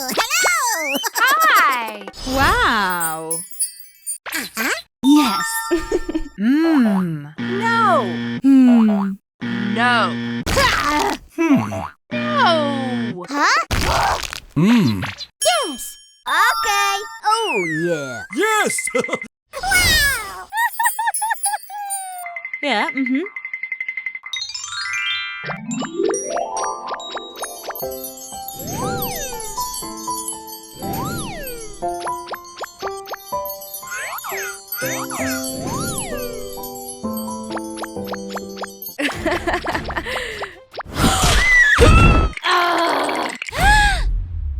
Hello! Hi! Wow! Yes. Mmm. No. Hmm. No. No. Huh? Mmm. Yes. Okay. Oh, yeah. Yes! Wow! Yeah, mm-hmm.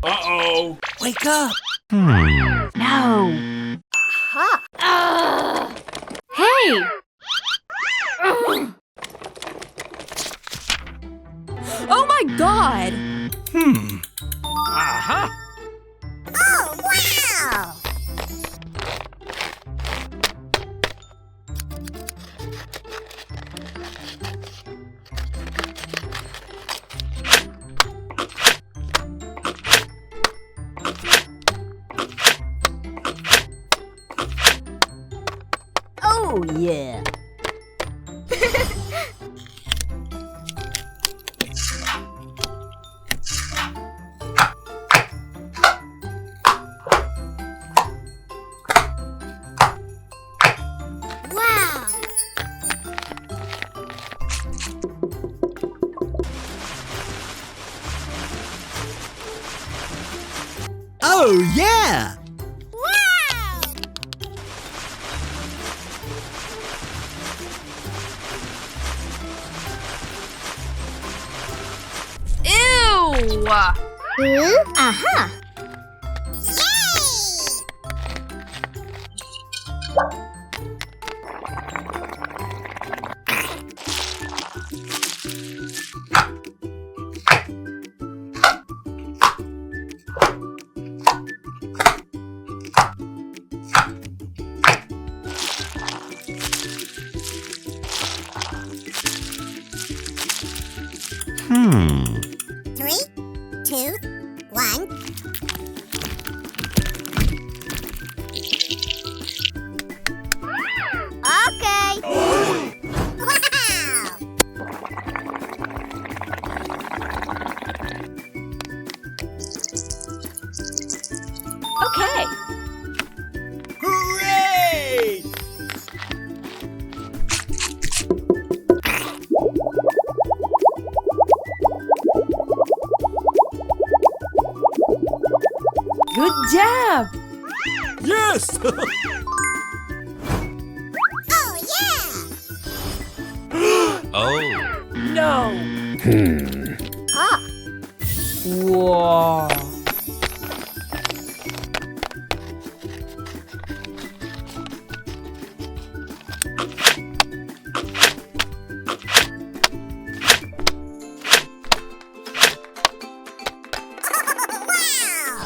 Uh-oh. Wake up. No. Aha. Hey! Oh my God. Aha! Oh, wow! Oh, yeah. Wow! Oh, yeah! Wow! Ew. Aha! Hmm. 3, 2, 1. Okay. Wow! Okay. Hooray! Good job. Yes! Oh, yeah! Oh. No. Ah! Whoa. Wow!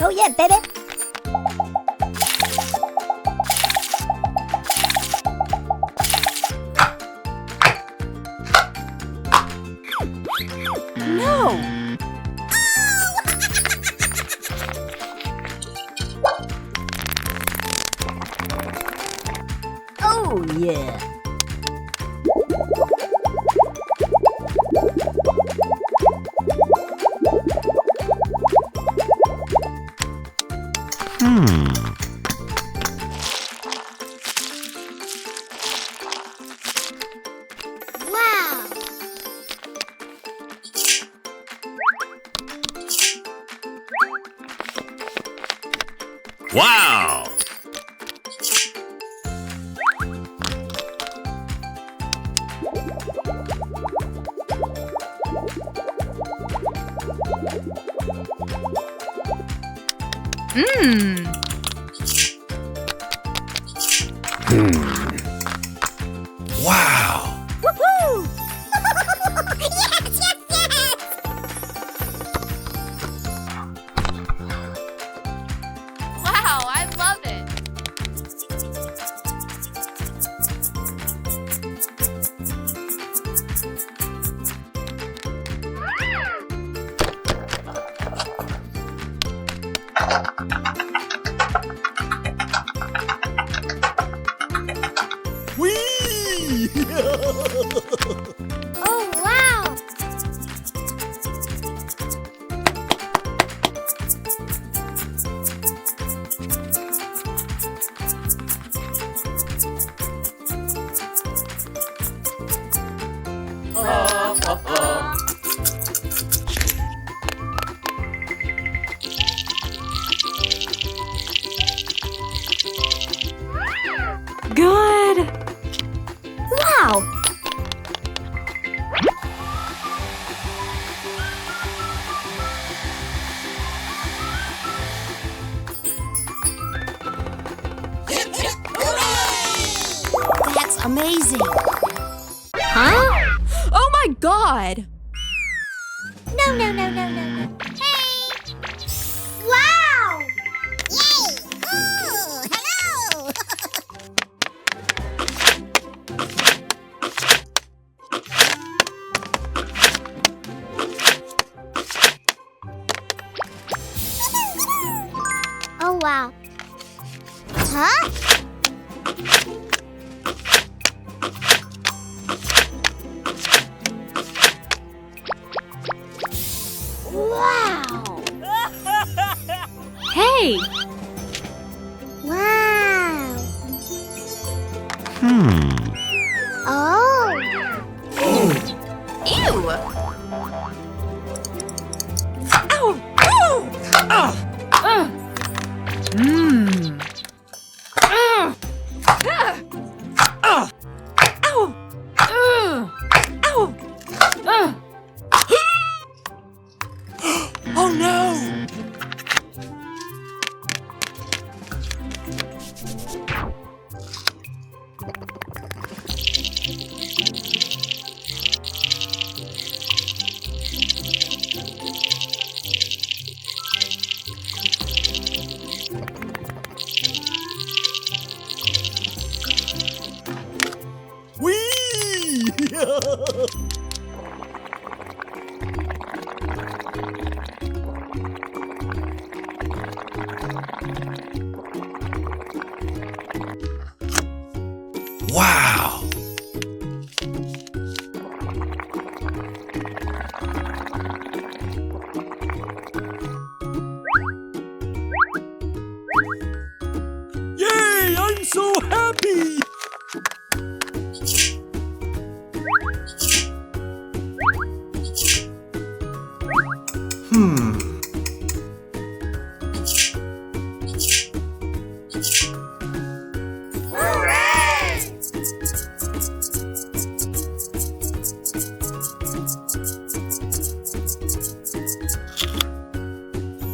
Oh yeah, baby! No. Oh, yeah. Wow! Wow! Mmm. Wow! Woohoo! Yes, yes, yes! Wow, I love it. Good. Wow! That's amazing! Huh? Oh my god! No, no, no, no, no, no. Hey! Wow! Yay! Ooh, hello! Oh, wow. Huh? Wow! Hey! Wow! Oh! Ew! Ow! Ow! Mmm. Ow! Ow! Ow! Oh no! Whee! Wow! Yay! I'm so happy!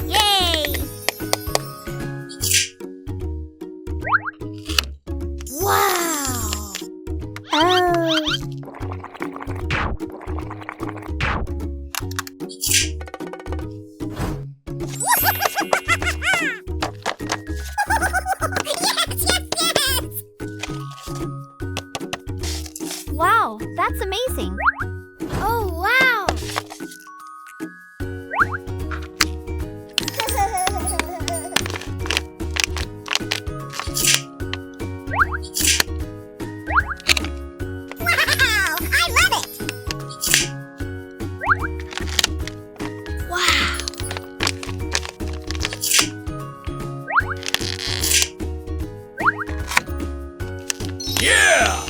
Yay! Wow! Oh! Yes, yes, yes! Wow, that's amazing! Oh, wow! Wow! I love it! Wow! Yeah!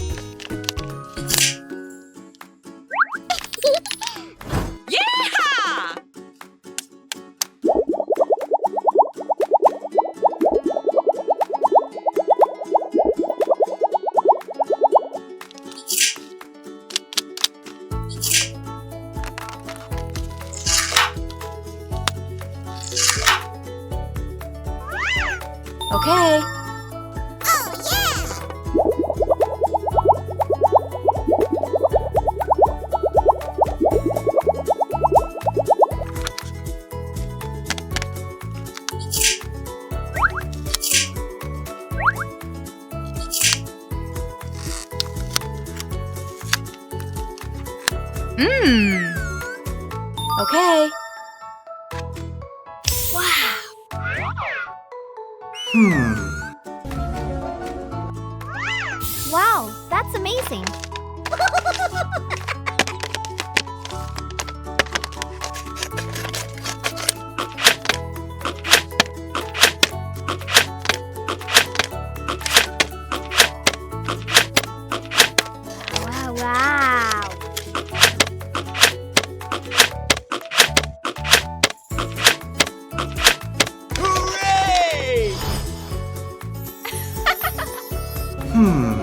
Yeah! Okay. Oh, yeah! Mmm. Okay. Wow! Wow, that's amazing! Wow, wow! Hooray! Hmm.